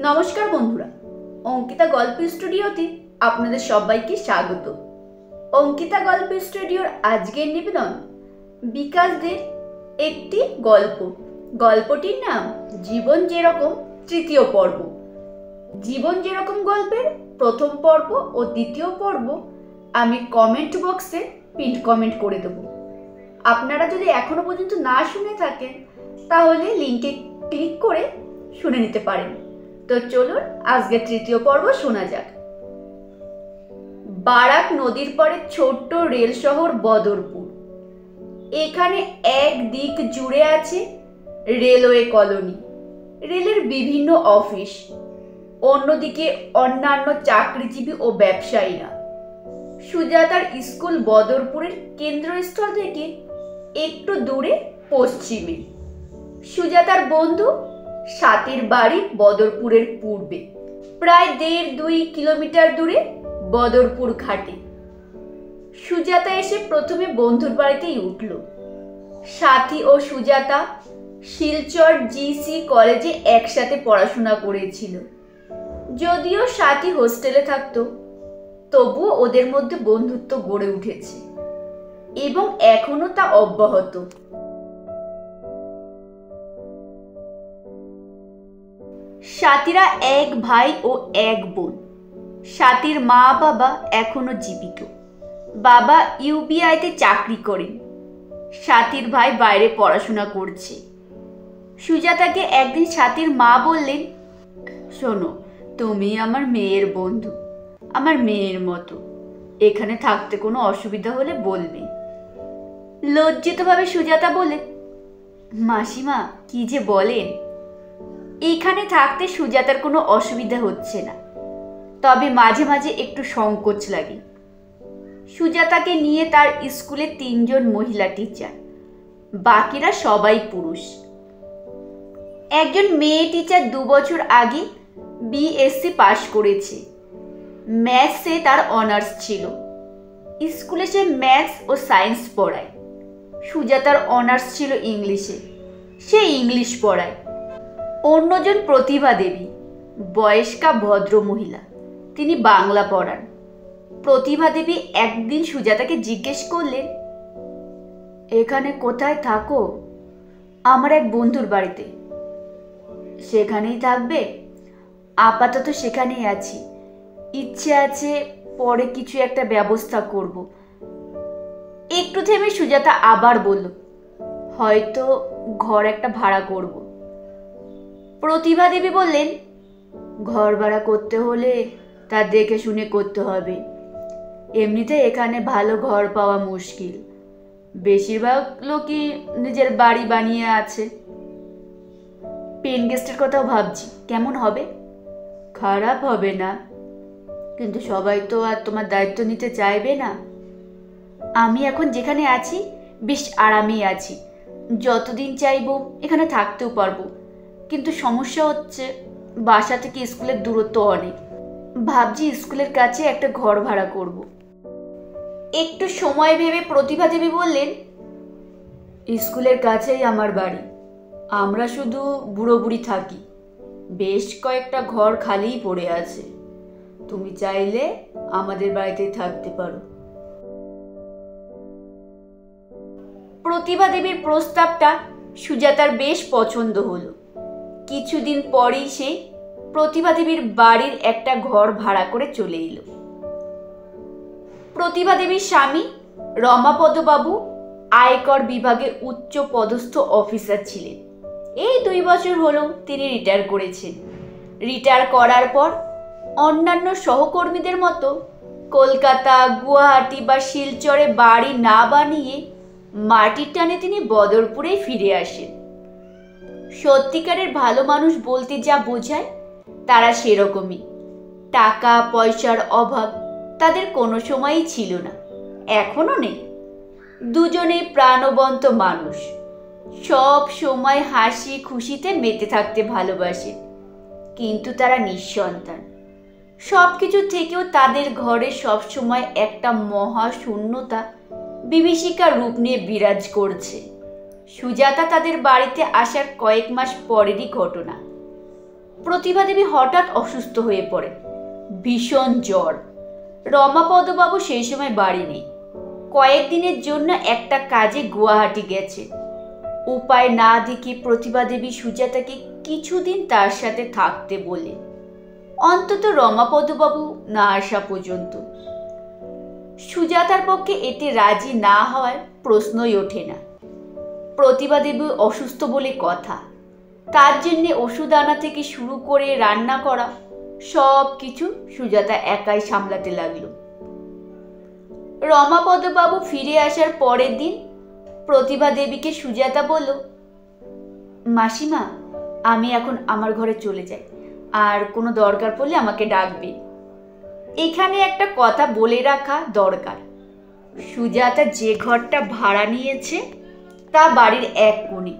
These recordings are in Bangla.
নমস্কার বন্ধুরা, অঙ্কিতা গল্প স্টুডিওতে আপনাদের সবাইকে স্বাগত। অঙ্কিতা গল্প স্টুডিওর আজকের নিবেদন বিকাশ দের একটি গল্প। গল্পটির নাম জীবন যেরকম, তৃতীয় পর্ব। জীবন যেরকম গল্পের প্রথম পর্ব ও দ্বিতীয় পর্ব আমি কমেন্ট বক্সে পিন কমেন্ট করে দেব। আপনারা যদি এখনো পর্যন্ত না শুনে থাকেন তাহলে লিঙ্কে ক্লিক করে শুনে নিতে পারেন। তো চলুন আজকে তৃতীয় পর্ব শোনা যাক। বারাক নদীর পরে ছোট্ট রেল শহর বদরপুর। এখানে এক দিক জুড়ে আছে রেলওয়ে কলোনি, রেলের বিভিন্ন অফিস, অন্যদিকে অন্যান্য চাকরিজীবী ও ব্যবসায়ীরা। সুজাতার স্কুল বদরপুরের কেন্দ্রস্থল থেকে একটু দূরে পশ্চিমে। সুজাতার বন্ধু সাথীর বাড়ি বদরপুরের পূর্বে, প্রায় 1.5-2 কিলোমিটার দূরে বদরপুর ঘাটে। সুজাতা এসে প্রথমে বন্ধুর বাড়িতেই উঠল। সাথী ও সুজাতা শিলচর জিসি কলেজে একসাথে পড়াশোনা করেছিল। যদিও সাথী হোস্টেলে থাকতো, তবুও ওদের মধ্যে বন্ধুত্ব গড়ে উঠেছে এবং এখনো তা অব্যাহত। সাথীরা এক ভাই ও এক বোন। সাথীর মা বাবা এখনো জীবিত। বাবা ইউবিআইতে চাকরি করেন। সাথীর ভাই বাইরে পড়াশোনা করছে। সুজাতাকে একদিন সাথীর মা বললেন, শোনো, তুমি আমার মেয়ের বন্ধু, আমার মেয়ের মতো। এখানে থাকতে কোনো অসুবিধা হলে বলবে। লজ্জিতভাবে সুজাতা বলে, মাসিমা কি যে বলেন। এখানে থাকতে সুজাতার কোনো অসুবিধা হচ্ছে না, তবে মাঝে মাঝে একটু সংকোচ লাগে। সুজাতাকে নিয়ে তার স্কুলে 3 জন মহিলা টিচার, বাকিরা সবাই পুরুষ। একজন মেয়ে টিচার 2 বছর আগে বিএসসি পাশ করেছে। ম্যাথসে তার অনার্স ছিল। স্কুলে সে ম্যাথস ও সায়েন্স পড়ায়। সুজাতার অনার্স ছিল ইংলিশে, সে ইংলিশ পড়ায়। অন্যজন প্রতিভা দেবী, বয়স্কা ভদ্র মহিলা, তিনি বাংলা পড়ান। প্রতিভা দেবী একদিন সুজাতাকে জিজ্ঞেস করলেন, এখানে কোথায় থাকো? আমার এক বন্ধুর বাড়িতে। সেখানেই থাকবে? আপাতত সেখানেই আছি, ইচ্ছে আছে পরে কিছু একটা ব্যবস্থা করব। একটু থেমে সুজাতা আবার বলল, হয়তো ঘর একটা ভাড়া করব। প্রতিভা দেবী বললেন, ঘর ভাড়া করতে হলে তা দেখে শুনে করতে হবে। এমনিতে এখানে ভালো ঘর পাওয়া মুশকিল। বেশিরভাগ লোকই নিজের বাড়ি বানিয়ে আছে। পেন গেস্টের কথাও ভাবছি, কেমন হবে? খারাপ হবে না, কিন্তু সবাই তো আর তোমার দায়িত্ব নিতে চাইবে না। আমি এখন যেখানে আছি বেশ আরামেই আছি, যতদিন চাইবো এখানে থাকতেও পারবো। কিন্তু সমস্যা হচ্ছে বাসা থেকে স্কুলের দূরত্ব অনেক। ভাবছি স্কুলের কাছে একটা ঘর ভাড়া করব। একটু সময় ভেবে প্রতিভা দেবী বললেন, স্কুলের কাছেই আমার বাড়ি। আমরা শুধু বুড়ো বুড়ি থাকি। বেশ কয়েকটা ঘর খালিই পড়ে আছে। তুমি চাইলে আমাদের বাড়িতেই থাকতে পারো। প্রতিভা দেবীর প্রস্তাবটা সুজাতার বেশ পছন্দ হলো। কিছুদিন পরেই সে প্রতিভা দেবীর বাড়ির একটা ঘর ভাড়া করে চলে এলো। প্রতিভা দেবীর স্বামী রমাপদ বাবু আয়কর বিভাগে উচ্চ পদস্থ অফিসার ছিলেন। এই 2 বছর হলো তিনি রিটায়ার করেছেন। রিটায়ার করার পর অন্যান্য সহকর্মীদের মতো কলকাতা, গুয়াহাটি বা শিলচরে বাড়ি না বানিয়ে মাটির টানে তিনি বদরপুরেই ফিরে আসেন। সত্যিকারের ভালো মানুষ বলতে যা বোঝায় তারা সেরকমই। টাকা পয়সার অভাব তাদের কোনো সময়ই ছিল না, এখনো নেই। দুজনেই প্রাণবন্ত মানুষ, সব সময় হাসি খুশিতে মেতে থাকতে ভালোবাসে। কিন্তু তারা নিঃসন্তান। সব কিছু থেকেও তাদের ঘরে সবসময় একটা মহা শূন্যতা বিভীষিকার রূপ নিয়ে বিরাজ করছে। সুজাতা তাদের বাড়িতে আসার কয়েক মাস পরেরই ঘটনা। প্রতিভা দেবী হঠাৎ অসুস্থ হয়ে পড়ে, ভীষণ জ্বর। রমাপদবাবু সেই সময় বাড়ি নেই, কয়েকদিনের জন্য একটা কাজে গুয়াহাটি গেছে। উপায় না দেখে প্রতিভা দেবী সুজাতাকে কিছুদিন তার সাথে থাকতে বলে, অন্তত রমাপদবাবু না আসা পর্যন্ত। সুজাতার পক্ষে এতে রাজি না হওয়ার প্রশ্নই ওঠে না। প্রতিভা দেবী অসুস্থ বলে কথা, তার জন্যে ওষুধ আনা থেকে শুরু করে রান্না করা সব কিছু সুজাতা একাই সামলাতে লাগলো। রমাপদবাবু ফিরে আসার পরের দিন প্রতিভা দেবীকে সুজাতা বলল, মাসিমা, আমি এখন আমার ঘরে চলে যাই, আর কোনো দরকার পড়লে আমাকে ডাকবে। এখানে একটা কথা বলে রাখা দরকার, সুজাতা যে ঘরটা ভাড়া নিয়েছে তা বাড়ির এক কোণে,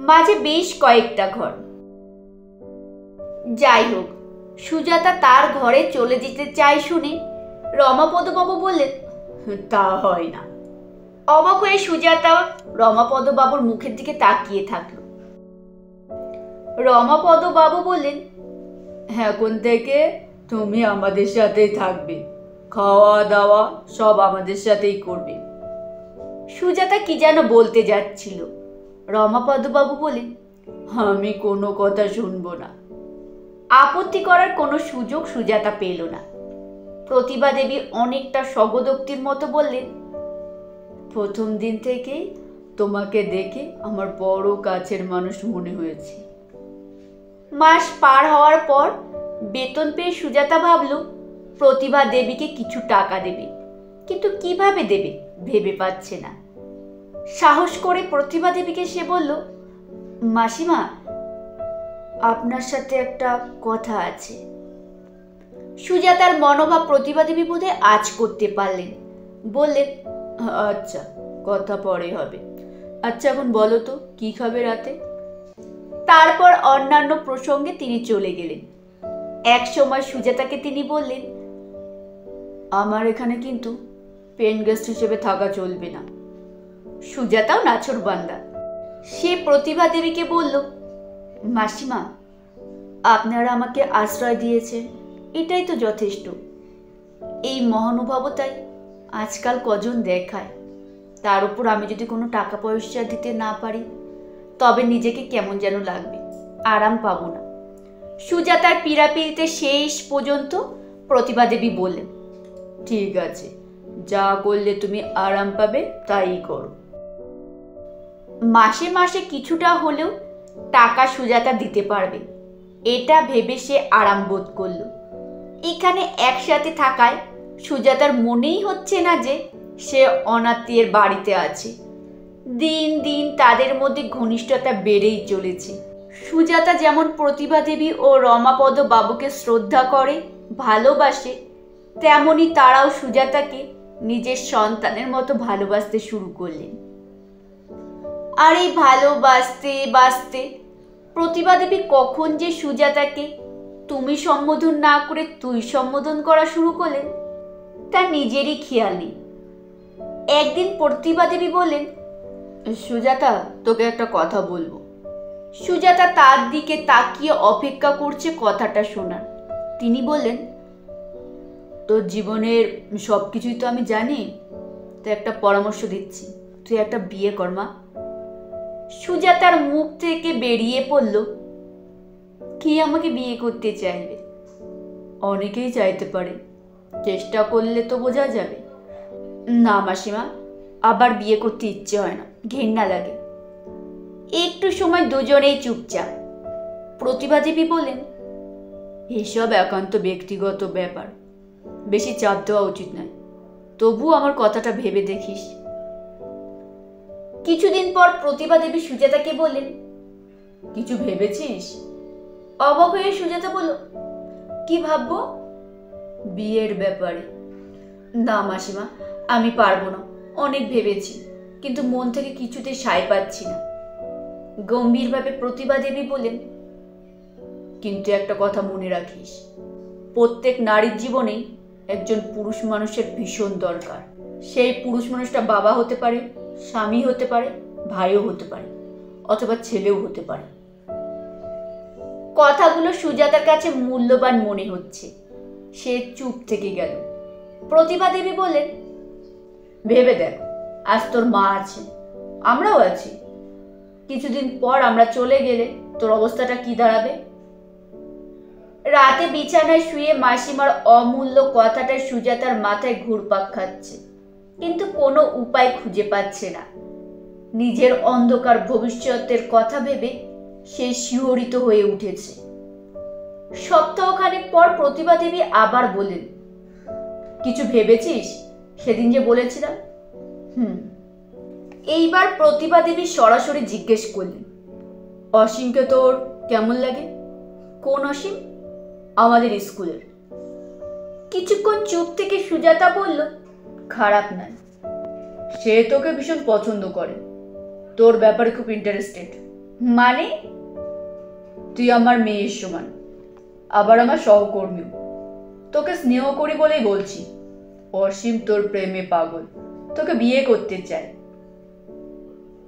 মাঝে বেশ কয়েকটা ঘর। যাই হোক, সুজাতা তার ঘরে চলে যেতে চায় শুনে রমাপদবাবু বললেন, তা হয় না। অবাক হয়ে সুজাতা রমাপদবাবুর মুখের দিকে তাকিয়ে থাকলো। রমাপদবাবু বললেন, এখন থেকে তুমি আমাদের সাথেই থাকবে, খাওয়া দাওয়া সব আমাদের সাথেই করবে। সুজাতা কি যেন বলতে যাচ্ছিল, রমাপদবাবু বলেন, আমি কোনো কথা শুনবো না। আপত্তি করার কোনো সুযোগ সুজাতা পেল না। প্রতিভা দেবী অনেকটা স্বগদোক্তির মতো বললেন, প্রথম দিন থেকেই তোমাকে দেখে আমার বড় কাছের মানুষ মনে হয়েছে। মাস পার হওয়ার পর বেতন পেয়ে সুজাতা ভাবল প্রতিভা দেবীকে কিছু টাকা দেবে, কিন্তু কিভাবে দেবে ভেবে পাচ্ছে না। সাহস করে প্রতিভা দেবীকে সে বলল, মাসিমা, আপনার সাথে একটা কথা আছে। সুজাতার মনোভাব প্রতিভা দেবী বোধহয় আজ করতে পারলেন, বললেন, আচ্ছা, কথা পরে হবে। আচ্ছা, এখন বলো তো কি খাবে রাতে? তারপর অন্যান্য প্রসঙ্গে তিনি চলে গেলেন। এক সময় সুজাতাকে তিনি বললেন, আমার এখানে কিন্তু পেন গেস্ট হিসেবে থাকা চলবে না। সুজাতাও নাছোড়বান্দা, সে প্রতিভা দেবীকে বলল, মাসিমা, আপনারা আমাকে আশ্রয় দিয়েছেন, এটাই তো যথেষ্ট। এই মহানুভবতাই আজকাল কজন দেখায়, তার উপর আমি যদি কোনো টাকা পয়সা দিতে না পারি তবে নিজেকে কেমন যেন লাগবে, আরাম পাবো না। সুজাতার পীড়াপিড়িতে শেষ পর্যন্ত প্রতিভা দেবী বললেন, ঠিক আছে, যা করলে তুমি আরাম পাবে তাই করো। মাসে মাসে কিছুটা হলেও টাকা সুজাতা দিতে পারবে, এটা ভেবে সে আরাম বোধ করল। এখানে একসাথে থাকায় সুজাতার মনেই হচ্ছে না যে সে অনাত্মীয়ের বাড়িতে আছে। দিন দিন তাদের মধ্যে ঘনিষ্ঠতা বেড়েই চলেছে। সুজাতা যেমন প্রতিভা দেবী ও রমাপদ বাবুকে শ্রদ্ধা করে, ভালোবাসে, তেমনি তারাও সুজাতাকে নিজের সন্তানের মতো ভালোবাসতে শুরু করলেন। আর এই ভালোবাসতে বাসতে প্রতিভা দেবী কখন যে সুজাতাকে তুমি সম্বোধন না করে তুই সম্বোধন করা শুরু করলেন তা নিজেরই খেয়াল নেই। একদিন প্রতিভা দেবী বললেন, সুজাতা, তোকে একটা কথা বলবো। সুজাতা তার দিকে তাকিয়ে অপেক্ষা করছে কথাটা শোনার। তিনি বললেন, তোর জীবনের সব কিছুই তো আমি জানি, তো একটা পরামর্শ দিচ্ছি, তুই একটা বিয়ে কর মা। সুজাতার মুখ থেকে বেরিয়ে পড়ল, কি আমাকে বিয়ে করতে চাইবে? অনেকেই চাইতে পারে, চেষ্টা করলে তো বোঝা যাবে। না মাসিমা, আবার বিয়ে করতে ইচ্ছে হয় না, ঘেন্না লাগে। একটু সময় দুজনেই চুপচাপ। প্রতিভা দেবী বলেন, এসব একান্ত ব্যক্তিগত ব্যাপার, বেশি চাপ দেওয়া উচিত নয়, তবু আমার কথাটা ভেবে দেখিস। কিছুদিন পর প্রতিভা দেবী সুজাতাকে বললেন, কিছু ভেবেছিস? অবাক হয়ে সুজাতা বলল, কি ভাববো? বিয়ের ব্যাপারে। না মাসিমা, আমি পারবো না, অনেক ভেবেছি, কিন্তু মন থেকে কিছুতে সায় পাচ্ছি না। গম্ভীরভাবে প্রতিভা দেবী বলেন, কিন্তু একটা কথা মনে রাখিস, প্রত্যেক নারীর জীবনেই একজন পুরুষ মানুষের ভীষণ দরকার। সেই পুরুষ মানুষটা বাবা হতে পারে, স্বামী হতে পারে, ভাইও হতে পারে, অথবা ছেলেও হতে পারে। কথাগুলো সুজাতার কাছে মূল্যবান মনে হচ্ছে। সে চুপ থেকে গেল। প্রতিভা দেবী বললেন, ভেবে দেখ, আজ তোর মা আছে, আমরাও আছি। কিছুদিন পর আমরা চলে গেলে তোর অবস্থাটা কি দাঁড়াবে? রাতে বিছানায় শুয়ে মাসিমার অমূল্য কথাটা সুজাতার মাথায় ঘুরপাক খাচ্ছে, কিন্তু কোনো উপায় খুঁজে পাচ্ছে না। নিজের অন্ধকার ভবিষ্যতের কথা ভেবে সে শিহরিত হয়ে উঠেছে। সপ্তাহখানেক পর প্রতিভা দেবী আবার বলেন, কিছু ভেবেছিস? সেদিন যে বলেছিলাম। এইবার প্রতিভা দেবী সরাসরি জিজ্ঞেস করলেন, অসীমকে তোর কেমন লাগে? কোন অসীম? আমাদের স্কুলের। কিছুক্ষণ চুপ থেকে সুজাতা বলল, খারাপ নয়, সে তোকে ভীষণ পছন্দ করে, তোর ব্যাপারে খুব ইন্টারেস্টেড। মানে? তুই আমার মেয়ের সমান, আবার আমার সহকর্মীও। তোকে স্নেহ করি বলেই বলছি, অসীম তোর প্রেমে পাগল, তোকে বিয়ে করতে চায়।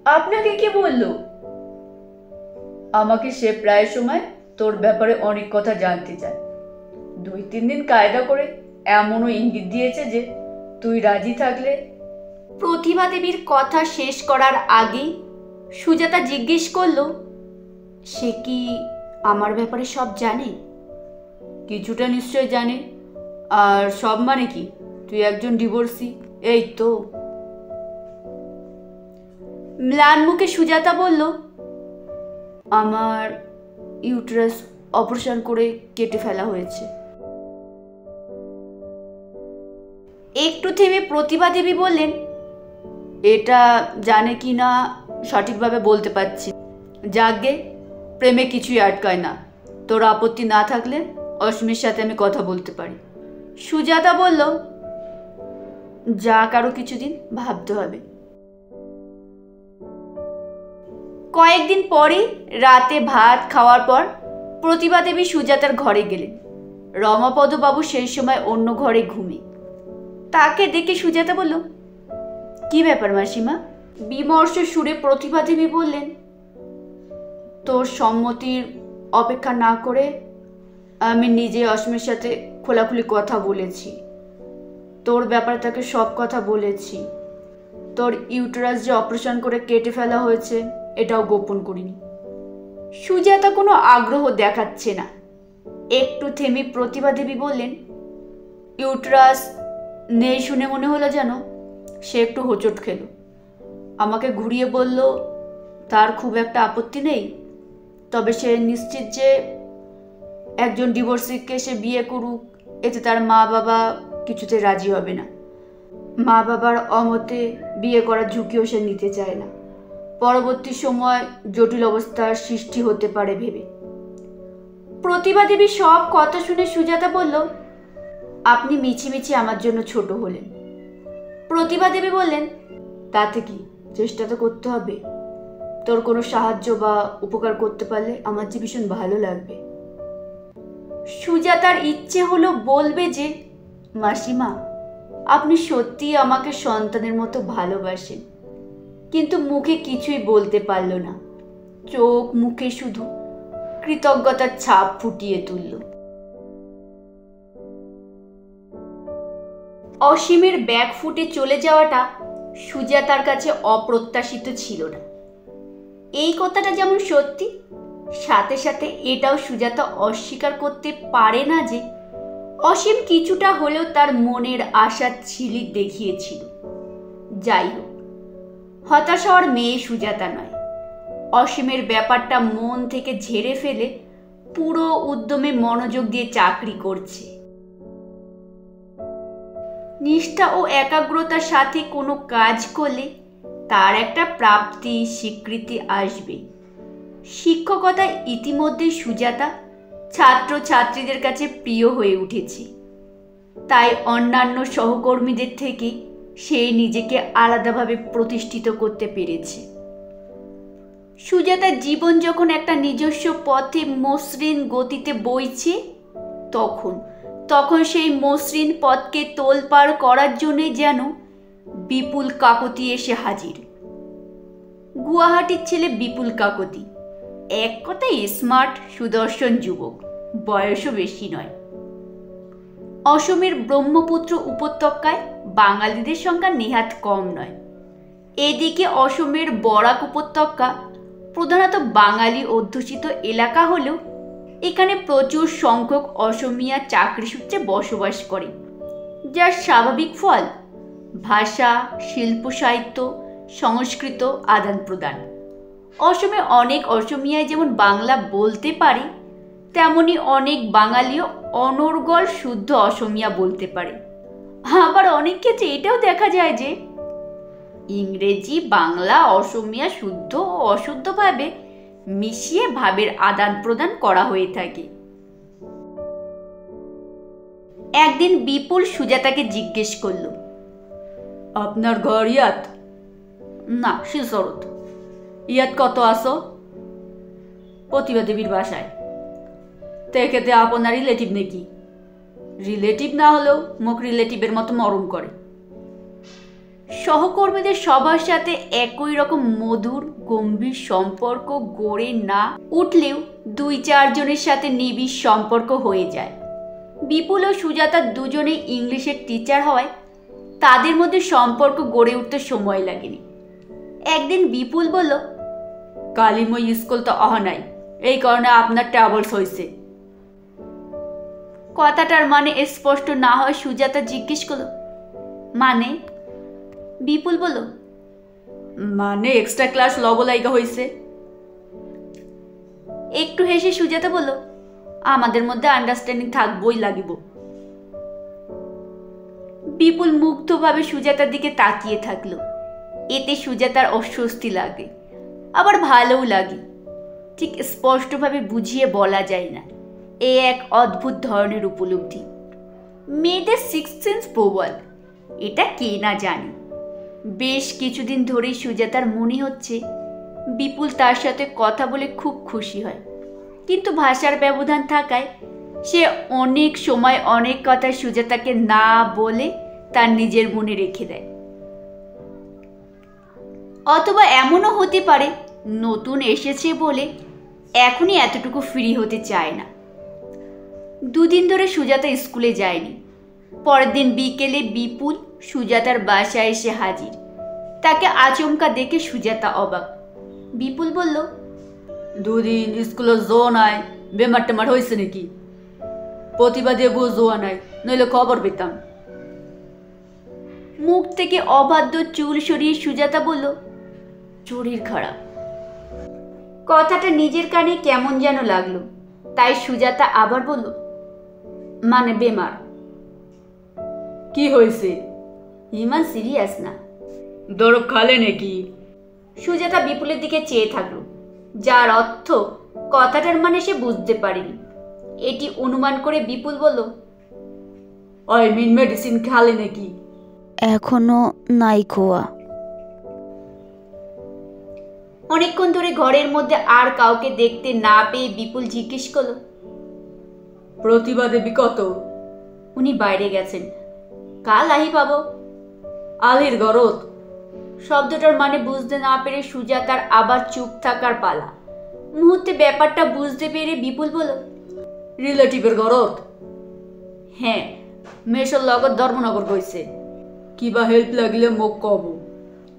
আপনাকে কে বলল? আমাকে সে প্রায় সময় তোর ব্যাপারে অনেক কথা জানতে চায়। 2-3 দিন কায়দা করে এমনও ইঙ্গিত দিয়েছে যে তুই রাজি থাকলে। প্রতিভা দেবীর কথা শেষ করার আগেই সুজাতা জিজ্ঞেস করল, সে কি আমার ব্যাপারে সব জানে? কিছুটা নিশ্চয় জানে। আর সব মানে কি? তুই একজন ডিভোর্সি, এই তো। ম্লান মুখে সুজাতা বলল, আমার ইউটেরাস অপারেশন করে কেটে ফেলা হয়েছে। একটু থেমে প্রতিভা দেবী বললেন, এটা জানে কি না সঠিকভাবে বলতে পারছি। যাকগে, প্রেমে কিছুই আটকায় না। তোর আপত্তি না থাকলে অসীমের সাথে আমি কথা বলতে পারি। সুজাতা বলল, যাক, আরো কিছুদিন ভাবতে হবে। কয়েকদিন পরে রাতে ভাত খাওয়ার পর প্রতিভা দেবী সুজাতার ঘরে গেলেন। রমাপদ বাবু সেই সময় অন্য ঘরে ঘুমে। তাকে দেখে সুজাতা বলল, কি ব্যাপার মাসিমা? বিমর্ষ সুরে প্রতিভা দেবী বললেন, তোর সম্মতির অপেক্ষা না করে আমি নিজে অসীমের সাথে খোলাখুলি কথা বলেছি। তোর ব্যাপারে তাকে সব কথা বলেছি। তোর ইউটেরাস যে অপারেশন করে কেটে ফেলা হয়েছে এটাও গোপন করিনি। সুজাতা কোনো আগ্রহ দেখাচ্ছে না। একটু থেমে প্রতিভা দেবী বললেন, ইউটেরাস নেই শুনে মনে হলো যেন সে একটু হোঁচট খেল। আমাকে ঘুরিয়ে বলল তার খুব একটা আপত্তি নেই, তবে সে নিশ্চিত যে একজন ডিভোর্সিকে সে বিয়ে করুক, এতে তার মা বাবা কিছুতে রাজি হবে না। মা বাবার অমতে বিয়ে করার ঝুঁকিও সে নিতে চায় না। পরবর্তী সময় জটিল অবস্থার সৃষ্টি হতে পারে ভেবে। প্রতিভা দেবী সব কথা শুনে সুজাতা বলল, আপনি মিছিমিছি আমার জন্য ছোট হলেন। প্রতিভা দেবী বললেন, তাতে কি, চেষ্টা তো করতে হবে। তোর কোনো সাহায্য বা উপকার করতে পারলে আমার যে ভীষণ ভালো লাগবে। সুজাতার ইচ্ছে হলো বলবে যে, মাসিমা আপনি সত্যিই আমাকে সন্তানের মতো ভালোবাসেন, কিন্তু মুখে কিছুই বলতে পারল না। চোখ মুখে শুধু কৃতজ্ঞতার ছাপ ফুটিয়ে তুলল। অসীমের ব্যাগ ফুটে চলে যাওয়াটা সুজাতার কাছে অপ্রত্যাশিত ছিল না। এই কথাটা যেমন সত্যি, সাথে সাথে এটাও সুজাতা অস্বীকার করতে পারে না যে অসীম কিছুটা হলেও তার মনের আশার ঝিলিক দেখিয়েছিল। যাই হোক, হতাশ হওয়ার মেয়ে সুজাতা নয়। অসীমের ব্যাপারটা মন থেকে ঝেড়ে ফেলে পুরো উদ্যমে মনোযোগ দিয়ে চাকরি করছে। নিষ্ঠা ও একাগ্রতার সাথে কোনো কাজ করলে তার একটা প্রাপ্তি, স্বীকৃতি আসবে। শিক্ষকতায় ইতিমধ্যে সুজাতা ছাত্র ছাত্রীদের কাছে প্রিয় হয়ে উঠেছে। তাই অন্যান্য সহকর্মীদের থেকে সে নিজেকে আলাদাভাবে প্রতিষ্ঠিত করতে পেরেছে। সুজাতার জীবন যখন একটা নিজস্ব পথে মসৃণ গতিতে বইছে, তখন সেই মসৃণ পথকে তোলপাড় করার জন্যে যেন বিপুল কাকতি এসে হাজির। গুয়াহাটির ছেলে বিপুল কাকতি এক কথায় স্মার্ট সুদর্শন যুবক, বয়সও বেশি নয়। অসমের ব্রহ্মপুত্র উপত্যকায় বাঙালিদের সংখ্যা নেহাত কম নয়। এদিকে অসমের বরাক উপত্যকা প্রধানত বাঙালি অধ্যুষিত এলাকা হলেও এখানে প্রচুর সংখ্যক অসমিয়া চাকরি সূত্রে বসবাস করে, যার স্বাভাবিক ফল ভাষা, শিল্প, সাহিত্য, সংস্কৃত আদান প্রদান। অসমে অনেক অসমিয়ায় যেমন বাংলা বলতে পারে, তেমনি অনেক বাঙালিও অনর্গল শুদ্ধ অসমিয়া বলতে পারে। আবার অনেক ক্ষেত্রে এটাও দেখা যায় যে ইংরেজি, বাংলা, অসমিয়া শুদ্ধ ও অশুদ্ধভাবে মিশিয়ে ভাবের আদান প্রদান করা হয়ে থাকে। একদিন বিপুল সুজাতাকে জিজ্ঞেস করল, আপনার ঘর ইয়াত? না, শিলচরত। ইয়াত কত আসো? প্রতিভা দেবীর বাসায়। তেখেতে আপনার রিলেটিভ নাকি? রিলেটিভ না হলেও মুখ রিলেটিভের মতো মরম করে। সহকর্মীদের সবার সাথে একই রকম মধুর গম্ভীর সম্পর্ক গড়ে না উঠলেও 2-4 জনের সাথে নিবিড় সম্পর্ক হয়ে যায়। বিপুল ও সুজাতা দুজনেই ইংলিশের টিচার হওয়ায় তাদের মধ্যে সম্পর্ক গড়ে উঠতে সময় লাগেনি। একদিন বিপুল বলল, কালিময় স্কুল তো নাই, এই কারণে আপনার ট্রাভেলস হয়েছে। কথাটার মানে স্পষ্ট না হয় সুজাতা জিজ্ঞেস করল, মানে? বিপুল বলল, মানে এক্সট্রা ক্লাস লবলাইকা হয়েছে। একটু হেসে সুজাতা বলল, আমাদের মধ্যে আন্ডারস্ট্যান্ডিং থাকবই লাগিব। বিপুল মুগ্ধভাবে সুজাতার দিকে তাকিয়ে থাকলো। এতে সুজাতার অস্বস্তি লাগে, আবার ভালোও লাগে। ঠিক স্পষ্টভাবে বুঝিয়ে বলা যায় না। এ এক অদ্ভুত ধরনের উপলব্ধি। মেয়েদের সিক্সথ সেন্স প্রবল, এটা কে না জানে। বেশ কিছুদিন ধরেই সুজাতার মনে হচ্ছে বিপুল তার সাথে কথা বলে খুব খুশি হয়, কিন্তু ভাষার ব্যবধান থাকায় সে অনেক সময় অনেক কথা সুজাতাকে না বলে তার নিজের মনে রেখে দেয়। অথবা এমনও হতে পারে নতুন এসেছে বলে এখনই এতটুকু ফ্রি হতে চায় না। 2 দিন ধরে সুজাতা স্কুলে যায়নি। পরের দিন বিকেলে বিপুল সুজাতার বাসায় এসে হাজির। তাকে আচমকা দেখে সুজাতা অবাক। বিপুল বলল, 2 দিন স্কুলে জো নাই, বেমার টেমার হয়েছে নাকি? প্রতিভা দেবু জোয়া নাই, নইলে খবর পেতাম। মুখ থেকে অবাধ্য চুল সরিয়ে সুজাতা বলল, শরীর খারাপ। কথাটা নিজের কানে কেমন যেন লাগলো, তাই সুজাতা আবার বলল, মানে বেমার? কি হয়েছে? ইমান সিরিয়াস না? দরব খালে নাকি? সুজাতা বিপুলের দিকে চেয়ে থাকলো, যার অর্থ কথাটার মানে সে বুঝতে পারেনি। এটি অনুমান করে বিপুল বলল, আই মিন মেডিসিন খালে নাকি? এখনো নাই খোয়া। অনেকক্ষণ ধরে ঘরের মধ্যে আর কাউকে দেখতে না পেয়ে বিপুল জিজ্ঞেস করল, প্রতিভা দেবী কত? উনি বাইরে গেছেন, কাল আহি পাবো। আলির গরত? শব্দটার মানে বুঝতে না পেরে সুজাতার আবার চুপ থাকার পালা। মুহূর্তে ব্যাপারটা বুঝতে পেরে বিপুল বলল, রিলেটিভের গরত? হ্যাঁ, মেশর লগত ধর্মনগর গইছে। কিবা হেল্প লাগিলে মোক কব।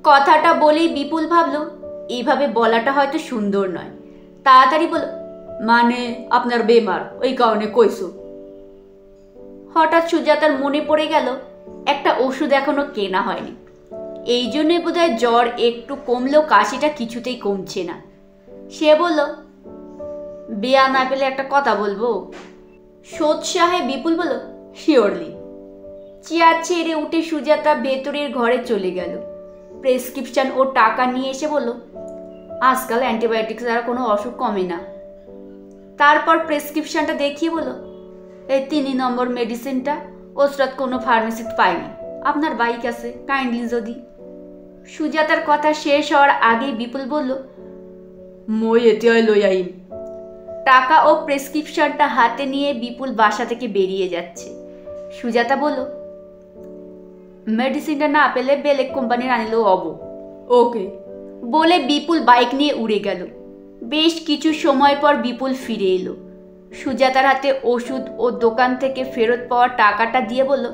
কথাটা বলেই বিপুল ভাবল এইভাবে বলাটা হয়তো সুন্দর নয়। তাড়াতাড়ি বলল, মানে আপনার বেমার, ওই কারণে কইছো। হঠাৎ সুজাতার মনে পড়ে গেল একটা ওষুধ এখনো কেনা হয়নি। এই জন্যই বোধহয় জ্বর একটু কমলেও কাশিটা কিছুতেই কমছে না। সে বলল, বেয়া না পেলে একটা কথা বলবো। সোৎসাহে বিপুল বলল, শিওরলি। চেয়ার ছেড়ে উঠে সুজাতা ভেতরের ঘরে চলে গেল। প্রেসক্রিপশন ও টাকা নিয়ে এসে বলল, আজকাল অ্যান্টিবায়োটিক ছাড়া কোনো অসুখ কমে না। তারপর প্রেসক্রিপশনটা দেখিয়ে বলল, এই 3 নম্বর মেডিসিনটা ওষুধ কোনো ফার্মেসিতে পাইনি, আপনার বাইক আছে, কাইন্ডলি যদি। সুজাতার কথা শেষ হওয়ার আগেই বিপুল বলল, মই এতে লই আইম। টাকা ও প্রেসক্রিপশনটা হাতে নিয়ে বিপুল বাসা থেকে বেরিয়ে যাচ্ছে। সুজাতা বলল, মেডিসিনটা না পেলে বেলেগ কোম্পানির আনিলেও হবো। ওকে বলে বিপুল বাইক নিয়ে উড়ে গেল। বেশ কিছু সময় পর বিপুল ফিরে এলো। সুজাতার হাতে ওষুধ ও দোকান থেকে ফেরত পাওয়া টাকাটা দিয়ে বলল,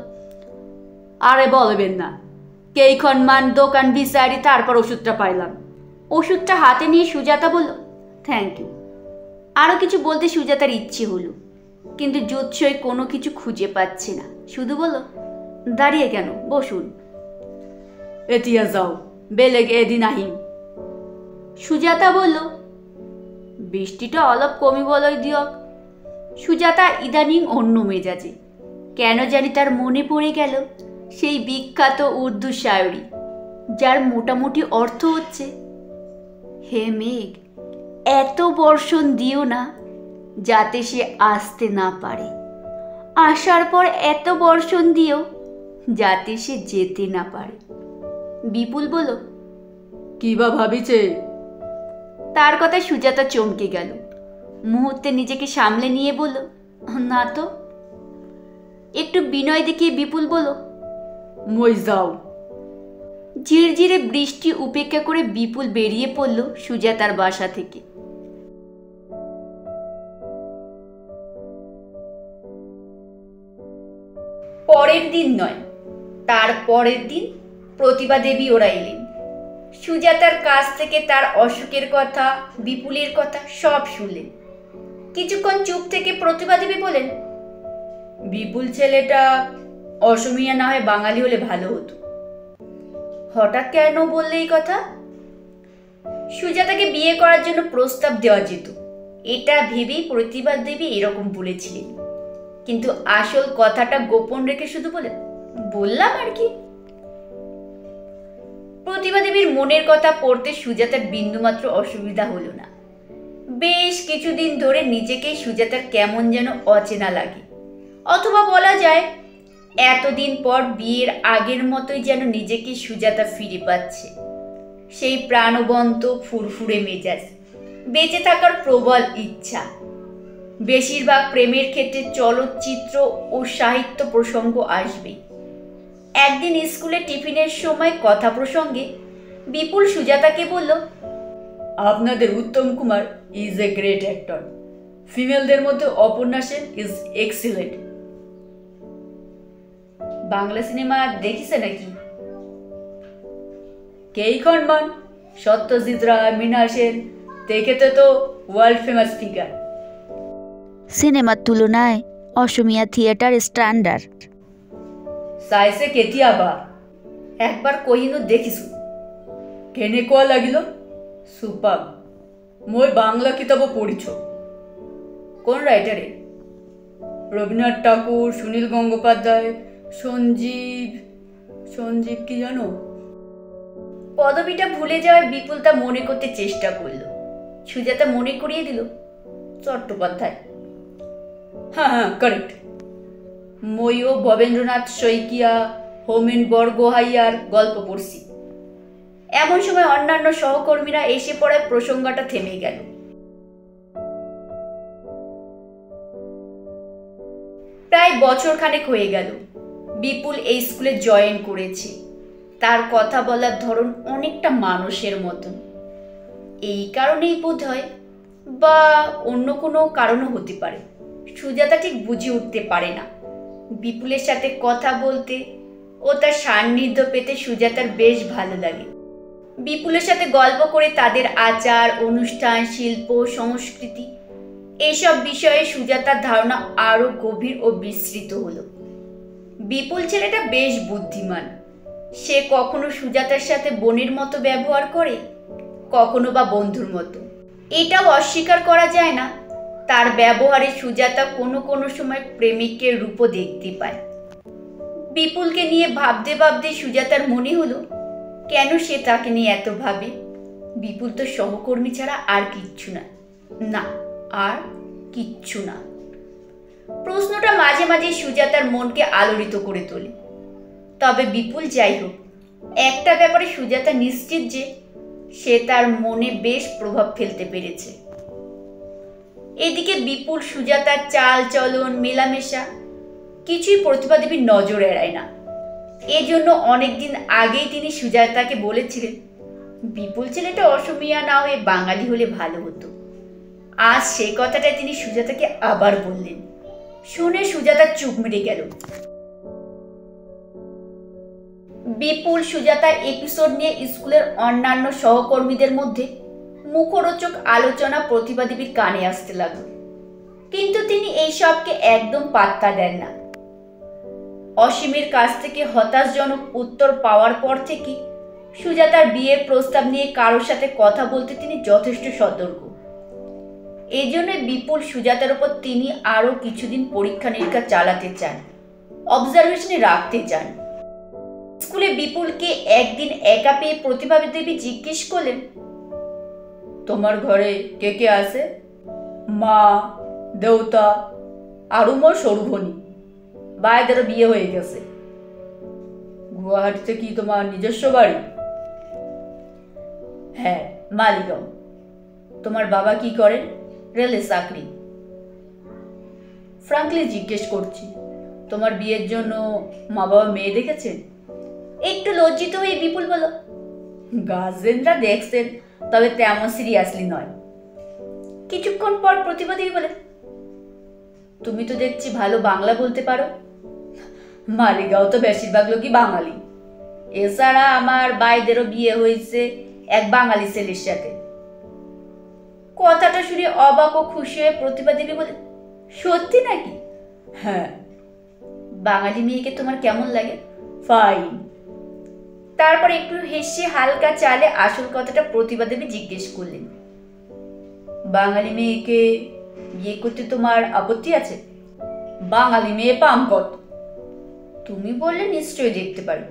আরে বলবেন না, কেইক্ষণমান দোকান বিচারি তারপর ওষুধটা পাইলাম। ওষুধটা হাতে নিয়ে সুজাতা বলল, থ্যাংক ইউ। আরও কিছু বলতে সুজাতার ইচ্ছে হলো, কিন্তু জুৎসই কোনো কিছু খুঁজে পাচ্ছে না। শুধু বলল, দাঁড়িয়ে কেন, বসুন। এতিয়া যাও, বেলেগ এদিন আহিম। সুজাতা বলল, বৃষ্টিটা অলপ কমি বলই দিয়ক। সুজাতা ইদানিং অন্য মেজাজে। কেন জানি তার মনে পড়ে গেল সেই বিখ্যাত উর্দু শায়রি, যার মোটামুটি অর্থ হচ্ছে, হে মেঘ, এত বর্ষণ দিও না যাতে সে আসতে না পারে, আসার পর এত বর্ষণ দিও যাতে সে যেতে না পারে। বিপুল বলল, কি বা ভাবিছে? তার কথায় সুজাতা চমকে গেল। মুহূর্তে নিজেকে সামলে নিয়ে বলল, না তো। একটু বিনয় দেখিয়ে বিপুল বলল, মই যাও। ঝিরঝিরে বৃষ্টি উপেক্ষা করে বিপুল বেরিয়ে পড়ল সুজাতার বাসা থেকে। পরের দিন নয়, তার পরের দিন প্রতিভা দেবী ওরা এলেন। সুজাতার কাছ থেকে তার অসুখের কথা, বিপুলের কথা সব শুনলেন। কিছুক্ষণ চুপ থেকে প্রতিভা দেবী বলেন, বিপুল ছেলেটা অসমিয়া না হয় বাঙালি হলে ভালো হতো। হঠাৎ কেন বললে এই কথা? সুজাতাকে বিয়ে করার জন্য প্রস্তাব দেওয়া যেত, এটা ভেবেই প্রতিভা দেবী এরকম বলেছিলেন। কিন্তু আসল কথাটা গোপন রেখে শুধু বললাম আর কি। প্রতিভা দেবীর মনের কথা পড়তে সুজাতার বিন্দুমাত্র অসুবিধা হলো না। বেশ কিছুদিন ধরে নিজেকে সুজাতার কেমন যেন অচেনা লাগে, অথবা বলা যায় এতদিন পর বিয়ের আগের মতোই যেন নিজেকে সুজাতা ফিরে পাচ্ছে। সেই প্রাণবন্ত ফুরফুরে মেজাজ, বেঁচে থাকার প্রবল ইচ্ছা। বেশিরভাগ প্রেমের ক্ষেত্রে চলচ্চিত্র ও সাহিত্য প্রসঙ্গ আসবেই। একদিন স্কুলে টিফিনের সময় কথা প্রসঙ্গে বিপুল সুজাতাকে বলল, আপনাদের Uttam Kumar is a great actor, ফিমেলদের মধ্যে Aparna Sen is excellent. Bangla cinema দেখিছে নাকি? কেইক্ষণমান সত্যজিৎ রায়, মীনা সেন দেখেতে তো ওয়ার্ল্ড ফেমাস ফিগার। সিনেমার তুলনায় অসমিয়া থিয়েটার স্ট্যান্ডার্ড। চাইছে কেতিয়াবা একবার কহিনু দেখিছো, কেনেকুৱা লাগিল? সুপার। মই বাংলা কিতাবও পড়িছ। কোন রাইটারে? রবীন্দ্রনাথ ঠাকুর, সুনীল গঙ্গোপাধ্যায়, সঞ্জীব কি জানো? পদবিটা ভুলে যাওয়ায় বিপুল তা মনে করতে চেষ্টা করল। সুজাতা মনে করিয়ে দিল, চট্টোপাধ্যায়। হ্যাঁ, কারেক্ট। মইও ভবেন্দ্রনাথ শইকিয়া, হোমেন বরগোহাইয়ার গল্প পড়ছি। এমন সময় অন্যান্য সহকর্মীরা এসে পড়ায় প্রসঙ্গটা থেমে গেল। প্রায় বছরখানেক হয়ে গেল বিপুল এই স্কুলে জয়েন করেছে। তার কথা বলার ধরন অনেকটা মানুষের মতন। এই কারণেই বোধ হয়, বা অন্য কোনো কারণও হতে পারে, সুজাতা ঠিক বুঝে উঠতে পারে না। বিপুলের সাথে কথা বলতে ও তার সান্নিধ্য পেতে সুজাতার বেশ ভালো লাগে। বিপুলের সাথে গল্প করে তাদের আচার, অনুষ্ঠান, শিল্প, সংস্কৃতি এইসব বিষয়ে সুজাতার ধারণা আরো গভীর ও বিস্তৃত হলো। বিপুল ছেলেটা বেশ বুদ্ধিমান। সে কখনো সুজাতার সাথে বোনের মতো ব্যবহার করে, কখনো বা বন্ধুর মতো। এটাও অস্বীকার করা যায় না, তার ব্যবহারে সুজাতা কোনো কোনো সময় প্রেমিকের রূপও দেখতে পায়। বিপুলকে নিয়ে ভাবতে ভাবতে সুজাতার মনে হলো, কেন সে তাকে নিয়ে এত ভাবে? বিপুল তো সহকর্মী ছাড়া আর কিচ্ছু না। না, আর কিচ্ছু না। প্রশ্নটা মাঝে মাঝে সুজাতার মনকে আলোড়িত করে তোলে। তবে বিপুল যাই হোক, একটা ব্যাপারে সুজাতা নিশ্চিত যে সে তার মনে বেশ প্রভাব ফেলতে পেরেছে। এদিকে বিপুল সুজাতার চাল চলন, মেলামেশা কিছুই প্রতিভা দেবীর নজর এড়ায় না। এজন্য অনেকদিন আগেই তিনি সুজাতাকে বলেছিলেন, বিপুল ছেলেটা অসমিয়া না হয়ে বাঙালি হলে ভালো হতো। আজ সেই কথাটাই তিনি সুজাতাকে আবার বললেন। শুনে সুজাতা চুপ মেরে গেল। বিপুল সুজাতার এপিসোড নিয়ে স্কুলের অন্যান্য সহকর্মীদের মধ্যে মুখরোচক আলোচনা প্রতিভা দেবীর কানে আসতে লাগলো, কিন্তু তিনি এইসবকে একদম পাত্তা দেন না। অসীমের কাছ থেকে হতাশজনক উত্তর পাওয়ার পর থেকে সুজাতার বিয়ের প্রস্তাব নিয়ে কারোর সাথে কথা বলতে তিনি যথেষ্ট সতর্ক। এই জন্য বিপুল সুজাতার উপর তিনি আরো কিছুদিন পরীক্ষা নিরীক্ষা চালাতে চান, অবজারভেশনে রাখতে চান। স্কুলে বিপুলকে একদিন একা পেয়ে প্রতিভা দেবী জিজ্ঞেস করলেন, তোমার ঘরে কে কে আছে? মা, দেউতা আর মোর সরু ভনি, ভাইদেরও বিয়ে হয়ে গেছে। গুয়াহাটিতে কি তোমার নিজস্ব বাড়ি? হ্যাঁ, মালিগাঁও। তোমার বাবা কি করেন? রেলে চাকরি। ফ্রাঙ্কলি জিজ্ঞেস করছি, তোমার বিয়ের জন্য মা বাবা মেয়ে দেখেছেন? একটু লজ্জিত হয়ে বিপুল বলল, গার্জেনরা দেখছেন, তবে তেমন সিরিয়াসলি নয়। কিছুক্ষণ পর প্রতিভা দেবী বলে, তুমি তো দেখছি ভালো বাংলা বলতে পারো। মালিগাঁও তো বেশিরভাগ লোকই বাঙালি। এছাড়া আমার ভাইদেরও বিয়ে হয়েছে এক বাঙালি ছেলের সাথে। কথাটা শুনে অবাক ও খুশি হয়ে প্রতিভা দেবী বলে, সত্যি নাকি? হ্যাঁ। বাঙালি মেয়েকে তোমার কেমন লাগে? ফাইন। তারপর একটু হেসে হালকা চালে আসল কথাটা প্রতিভা দেবী জিজ্ঞেস করলেন, বাঙালি মেয়েকে বিয়ে করতে তোমার আপত্তি আছে? বাঙালি মেয়ে পাম কত? তুমি বললে নিশ্চয়ই দেখতে পারো।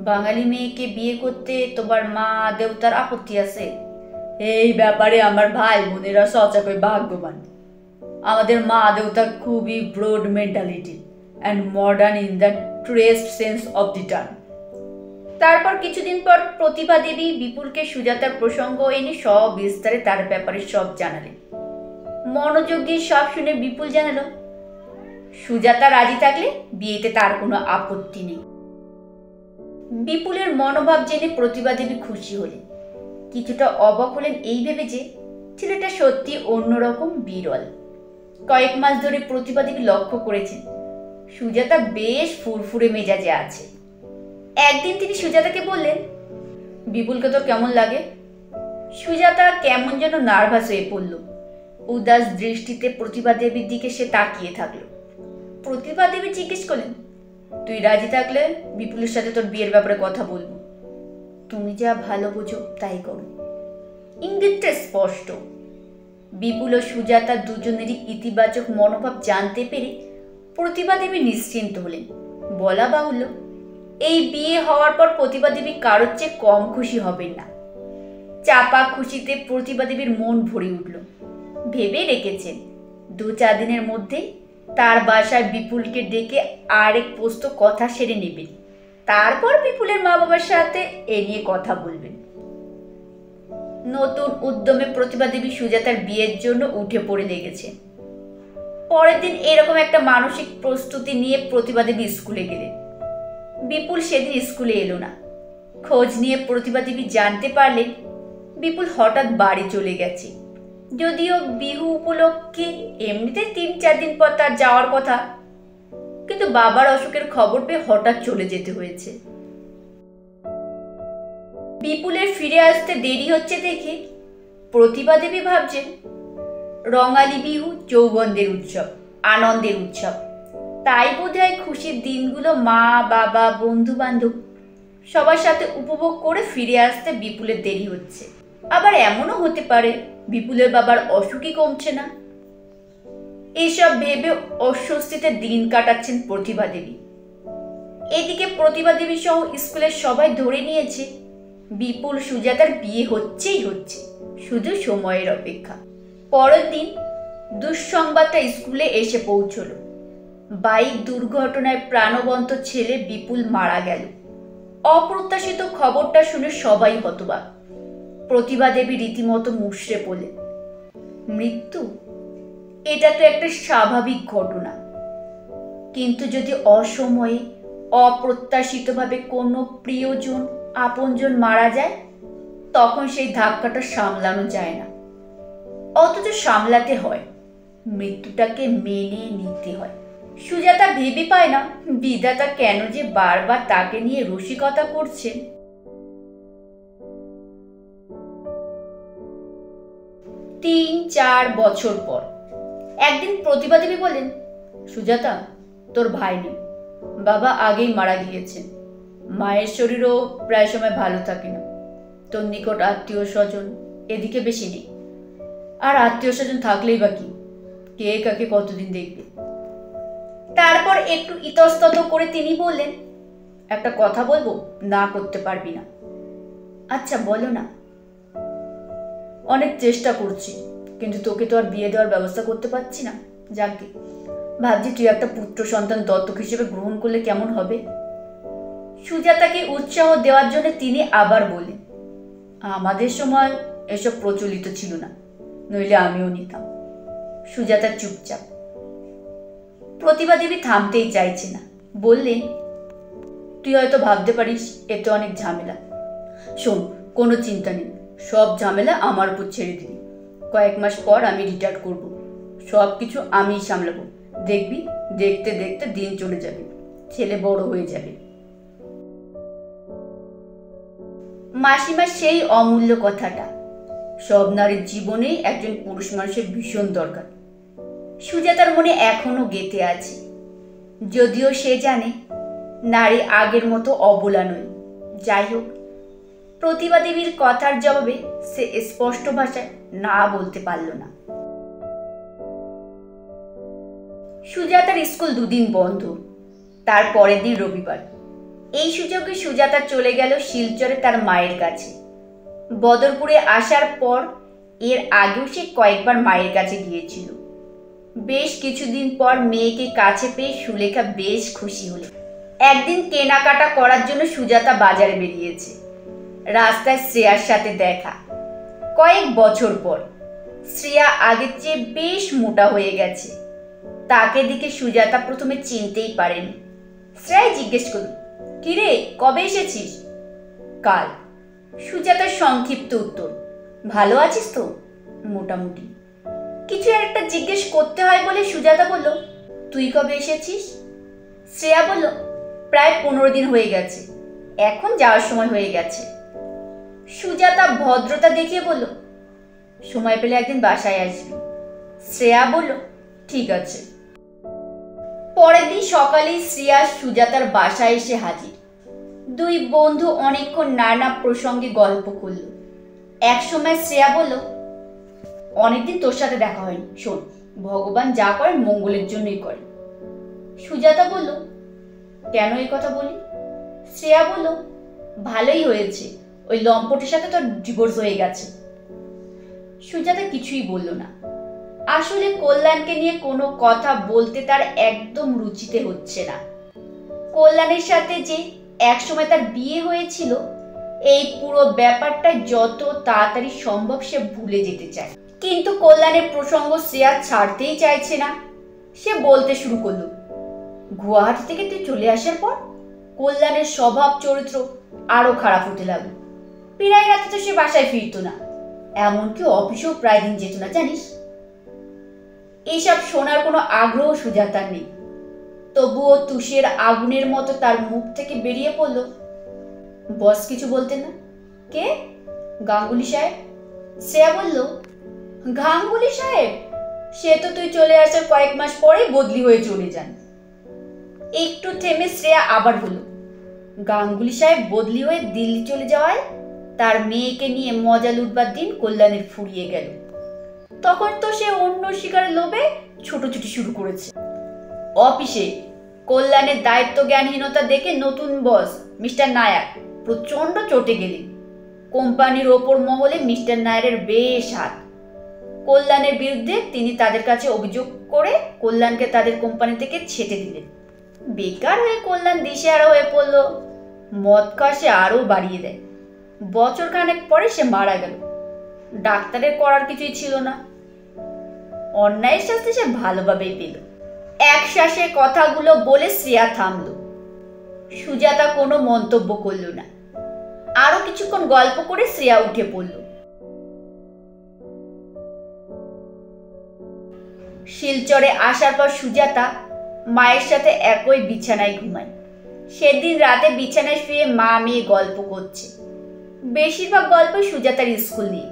বাঙালি মেয়েকে বিয়ে করতে তোমার মা দেবতার আপত্তি আছে? এই ব্যাপারে আমার ভাই বোনেরা সচাকই ভাগ্যবান। আমাদের মা দেবতা খুবই broad mentality and modern in the truest sense of the term. তারপর কিছুদিন পর প্রতিভা দেবী বিপুলকে সুজাতার প্রসঙ্গ এনে সব বিস্তারে তার ব্যাপারে সব জানালেন। মনোযোগ দিয়ে সব শুনে বিপুল জানালো, সুজাতা রাজি থাকলে বিয়েতে তার কোনো আপত্তি নেই। বিপুলের মনোভাব জেনে প্রতিভা দেবী খুশি হলেন, কিছুটা অবাক হলেন এই ভেবে যে ছেলেটা সত্যি অন্যরকম বিরল। কয়েক মাস ধরে প্রতিভা দেবী লক্ষ্য করেছেন সুজাতা বেশ ফুরফুরে মেজাজে আছে। একদিন তিনি সুজাতাকে বললেন, বিপুলকে তোর কেমন লাগে? সুজাতা কেমন যেন নার্ভাস হয়ে পড়ল। উদাস দৃষ্টিতে প্রতিভা দেবীর দিকে সে তাকিয়ে থাকলো। প্রতিভা দেবী জিজ্ঞেস করলেন, তুই রাজি থাকলে বিপুলের সাথে তোর বিয়ের ব্যাপারে কথা বলবো। তুমি যা ভালো বোঝো তাই করো। ইঙ্গিতটা স্পষ্ট। বিপুল ও সুজাতা দুজনেরই ইতিবাচক মনোভাব জানতে পেরে প্রতিভা দেবী নিশ্চিন্ত হলেন। বলা বাহুল্য, এই বিয়ে হওয়ার পর প্রতিভা দেবী কারোর চেয়ে কম খুশি হবেন না। চাপা খুশিতে প্রতিভা দেবীর মন ভরে উঠল। ভেবে রেখেছেন 2-4 দিনের মধ্যে তার বাসায় বিপুলকে ডেকে আরেক পোস্ত কথা সেরে নেবেন। তারপর বিপুলের মা বাবার সাথে এ নিয়ে কথা বলবেন। নতুন উদ্যমে প্রতিভা দেবী সুজাতার বিয়ের জন্য উঠে পড়ে লেগেছে। পরের দিন এরকম একটা মানসিক প্রস্তুতি নিয়ে প্রতিভা দেবী স্কুলে গেলেন। বিপুল সেদিন স্কুলে এলো না। খোঁজ নিয়ে প্রতিভা দেবী জানতে পারলেন বিপুল হঠাৎ বাড়ি চলে গেছে। যদিও বিহু উপলক্ষে এমনিতে 3-4 দিন পর তার যাওয়ার কথা, কিন্তু বাবার অসুখের খবর পেয়ে হঠাৎ চলে যেতে হয়েছে। বিপুলের ফিরে আসতে দেরি হচ্ছে দেখে প্রতিভা দেবী ভাবছেন রঙালী বিহু যৌবনদের উৎসব, আনন্দের উৎসব। তাই বোধহয় খুশির দিনগুলো মা বাবা বন্ধু বান্ধব সবার সাথে উপভোগ করে ফিরে আসতে বিপুলের দেরি হচ্ছে। আবার এমনও হতে পারে বিপুলের বাবার অসুখই কমছে না। এইসব ভেবে অস্বস্তিতে দিন কাটাচ্ছেন প্রতিভা দেবী। এদিকে প্রতিভা দেবী সহ স্কুলের সবাই ধরে নিয়েছে বিপুল সুজাতার বিয়ে হচ্ছেই হচ্ছে, শুধু সময়ের অপেক্ষা। পরের দিন দুঃসংবাদটা স্কুলে এসে পৌঁছল। বাইক দুর্ঘটনায় প্রাণবন্ত ছেলে বিপুল মারা গেল। অপ্রত্যাশিত খবরটা শুনে সবাই হতবাক। প্রতিভা দেবী রীতিমতো মুষড়ে পড়লেন। মৃত্যু, এটা তো একটা স্বাভাবিক ঘটনা, কিন্তু যদি অসময়ে অপ্রত্যাশিতভাবে কোনো প্রিয়জন আপনজন মারা যায় তখন সেই ধাক্কাটা সামলানো যায় না। অথচ সামলাতে হয়, মৃত্যুটাকে মেনে নিতে হয়। সুজাতা ভেবে পায় না বিধাতা কেন যে বারবার তাকে নিয়ে রসিকতা করছেন। 3-4 বছর পর একদিন প্রতিভা দেবী বলেন, সুজাতা, তোর ভাই নেই, বাবা আগেই মারা গিয়েছেন, মায়ের শরীরও প্রায় সময় ভালো থাকে না, তোর নিকট আত্মীয় স্বজন এদিকে বেশি নেই, আর আত্মীয় স্বজন থাকলেই বা কি, কে কাকে কতদিন দেখবে। তারপর একটু ইতস্তত করে তিনি বললেন, একটা কথা বলবো, না করতে পারবি না? আচ্ছা বলো না। অনেক চেষ্টা করছি, কিন্তু তোকে তো আর বিয়ে দেওয়ার ব্যবস্থা করতে পারছি না। যাকে ভাবছি তুই একটা পুত্র সন্তান দত্তক হিসেবে গ্রহণ করলে কেমন হবে। সুজাতাকে উৎসাহ দেওয়ার জন্য তিনি আবার বললেন, আমাদের সময় এসব প্রচলিত ছিল না, নইলে আমিও নিতাম। সুজাতা চুপচাপ। প্রতিভা দেবী থামতেই চাইছে না, বললেন, তুই হয়তো ভাবতে পারিস এতে অনেক ঝামেলা। শোন, কোনো চিন্তা নেই, সব ঝামেলা আমার উপর ছেড়ে দিবি। কয়েক মাস পর আমি রিটায়ার করব, সব কিছু আমিই সামলাবো। দেখবি, দেখতে দেখতে দিন চলে যাবে, ছেলে বড় হয়ে যাবে। মাসিমা সেই অমূল্য কথাটা, সব নারীর জীবনেই একজন পুরুষ মানুষের ভীষণ দরকার, সুজাতার মনে এখনো গেঁথে আছে। যদিও সে জানে নারী আগের মতো অবলা নয়। যাই হোক, প্রতিভা দেবীর কথার জবাবে সে স্পষ্ট ভাষায় না বলতে পারল না। সুজাতার স্কুল 2 দিন বন্ধ, তার পরের দিন রবিবার। এই সুযোগে সুজাতা চলে গেল শিলচরে তার মায়ের কাছে। বদরপুরে আসার পর এর আগেও সে কয়েকবার মায়ের কাছে গিয়েছিল। বেশ কিছুদিন পর মেয়েকে কাছে পেয়ে সুলেখা বেশ খুশি হলো। একদিন কেনাকাটা করার জন্য সুজাতা বাজারে বেরিয়েছে। রাস্তায় শ্রেয়ার সাথে দেখা। কয়েক বছর পর শ্রেয়া আগের চেয়ে বেশ মোটা হয়ে গেছে। তাকে দেখে সুজাতা প্রথমে চিনতেই পারেনি। শ্রেয়া জিজ্ঞেস করল, কিরে, কবে এসেছিস? কাল। সুজাতার সংক্ষিপ্ত উত্তর, ভালো আছিস তো? মোটামুটি। কিছু একটা জিজ্ঞেস করতে হয় বলে সুজাতা বলল, তুই কবে এসেছিস? শ্রেয়া বলল, প্রায় 15 দিন হয়ে গেছে, এখন যাওয়ার সময় হয়ে গেছে। সুজাতা ভদ্রতা দেখিয়ে বলল, সময় পেলে একদিন বাসায় আসবি। শ্রেয়া বলল, ঠিক আছে। পরের দিন সকালেই শ্রেয়া সুজাতার বাসায় এসে হাজির। দুই বন্ধু অনেকক্ষণ নানা প্রসঙ্গে গল্প করল। একসময় শ্রেয়া বলল, অনেকদিন তোর সাথে দেখা হয়নি, শোন, ভগবান যা করেন মঙ্গলের জন্যই করেন। সুজাতা বলল, কেন এই কথা বলি? শ্রেয়া বলল, ভালোই হয়েছে, ওই লম্পটের সাথে তোর ডিভোর্স হয়ে গেছে। সুজাতা কিছুই বলল না। আসলে কল্যাণকে নিয়ে কোনো কথা বলতে তার একদম রুচিতে হচ্ছে না। কল্যাণের সাথে যে একসময় তার বিয়ে হয়েছিল, এই পুরো ব্যাপারটা যত তাড়াতাড়ি সম্ভব সে ভুলে যেতে চায়। কিন্তু কল্যাণের প্রসঙ্গ শ্রেয়া ছাড়তেই চাইছে না। সে বলতে শুরু করল, গুয়াহাটি থেকে তুই চলে আসার পর কল্যাণের স্বভাব চরিত্র আরো খারাপ হতে লাগলো। প্রায় রাতে তো সে বাসায় ফিরত না, এমনকি অফিসেও প্রায় দিন যেত না, জানিস। এইসব শোনার কোনো আগ্রহ সুজাতার নেই। তবুও তুষের আগুনের মতো তার মুখ থেকে বেরিয়ে পড়ল, বস কিছু বলতেন না? কে? গাঙ্গুলি সাহেব। শ্রেয়া বলল, গাঙ্গুলি সাহেব? সে তো তুই চলে আসার কয়েক মাস পরেই বদলি হয়ে চলে যান। একটু থেমে শ্রেয়া আবার বলল, গাঙ্গুলি সাহেব বদলি হয়ে দিল্লি চলে যাওয়ায় তার মেয়েকে নিয়ে মজা লুটবার দিন কল্যাণের ফুরিয়ে গেল। তখন তো সে অন্য শিকারের লোভে ছুটোছুটি শুরু করেছে। অফিসে কল্যাণের দায়িত্ব জ্ঞানহীনতা দেখে নতুন বস মিস্টার নায়ার প্রচন্ড চটে গেলেন। কোম্পানির ওপর মহলে মিস্টার নায়ারের বেশ হাত। কল্যাণের বিরুদ্ধে তিনি তাদের কাছে অভিযোগ করে কল্যাণকে তাদের কোম্পানি থেকে ছেটে দিলেন। বেকার হয়ে কল্যাণ দিশেহারা হয়ে পড়ল। মদ খাওয়া সে আরও বাড়িয়ে দেয়। বছর খানেক পরে সে মারা গেল। ডাক্তারের করার কিছুই ছিল না। অন্যায়ের শাস্তি সে ভালোভাবেই পেল। এক শ্বাসে কথাগুলো বলে শ্রেয়া থামল। সুজাতা কোনো মন্তব্য করল না। আরো কিছুক্ষণ গল্প করে শ্রেয়া উঠে পড়ল। শিলচরে আসার পর সুজাতা মায়ের সাথে একই বিছানায় ঘুমায়। সেদিন রাতে বিছানায় শুয়ে মা মেয়ে গল্প করছে। বেশিরভাগ গল্প সুজাতার স্কুল নিয়ে।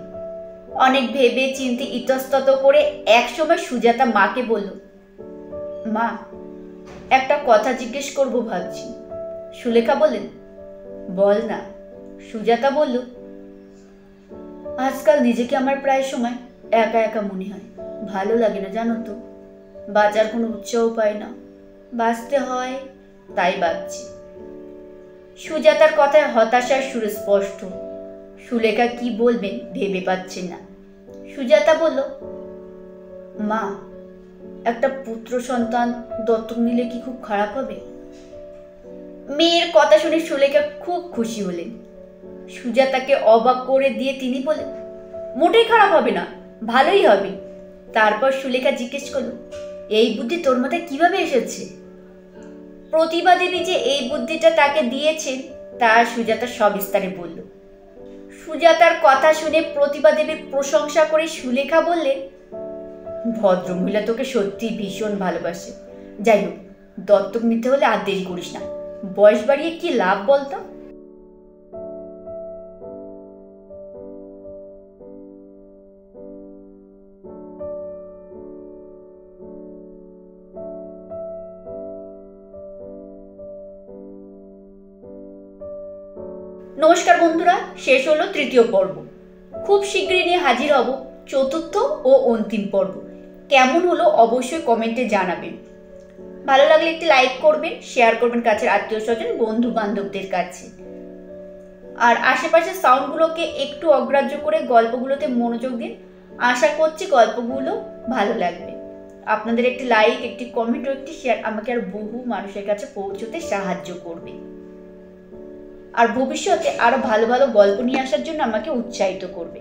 অনেক ভেবে চিন্তে ইতস্তত করে একসময় সুজাতা মাকে বলল, মা, একটা কথা জিজ্ঞেস করবো ভাবছি। সুলেখা বললেন, বল না। সুজাতা বলল, আজকাল নিজেকে আমার প্রায় সময় একা একা মনে হয়, ভালো লাগে না জানো তো। বাঁচার কোনো উৎসাহ পাই না, বাঁচতে হয় তাই বাঁচছি। সুজাতার কথায় হতাশার সুরে স্পষ্ট। সুলেখা কি বলবেন ভেবে পাচ্ছেন না। সুজাতা বলল, মা, একটা পুত্র সন্তান দত্তক নিলে কি খুব খারাপ হবে? মেয়ের কথা শুনে সুলেখা খুব খুশি হলেন। সুজাতাকে অবাক করে দিয়ে তিনি বললেন, মোটেই খারাপ হবে না, ভালোই হবে। তারপর সুলেখা জিজ্ঞেস করল, এই বুদ্ধি তোর মাথায় কিভাবে এসেছে? প্রতিভা দেবী যে এই বুদ্ধিটা তাকে দিয়েছেন তা সুজাতা সবিস্তারে বলল। সুজাতার কথা শুনে প্রতিভা দেবীর প্রশংসা করে সুলেখা বললেন, ভদ্রমহিলা তোকে সত্যি ভীষণ ভালোবাসে। যাই হোক, দত্তক নিতে হলে আর দেরি করিস না। বয়স বাড়িয়ে কি লাভ বলতো? নমস্কার বন্ধুরা, শেষ হলো তৃতীয় পর্ব। খুব শীঘ্রই নিয়ে হাজির হব চতুর্থ ও অন্তিম পর্ব। কেমন হলো অবশ্যই কমেন্টে জানাবেন। ভালো লাগলে একটি লাইক করবেন, শেয়ার করবেন কাছের আত্মীয় স্বজন বন্ধু বান্ধবদের কাছে। আর আশেপাশের সাউন্ডগুলোকে একটু অগ্রাহ্য করে গল্পগুলোতে মনোযোগ দিন। আশা করছি গল্পগুলো ভালো লাগবে। আপনাদের একটি লাইক, একটি কমেন্ট ও একটি শেয়ার আমাকে আর বহু মানুষের কাছে পৌঁছতে সাহায্য করবে, আর ভবিষ্যতে আরো ভালো ভালো গল্প নিয়ে আসার জন্য আমাকে উৎসাহিত করবে।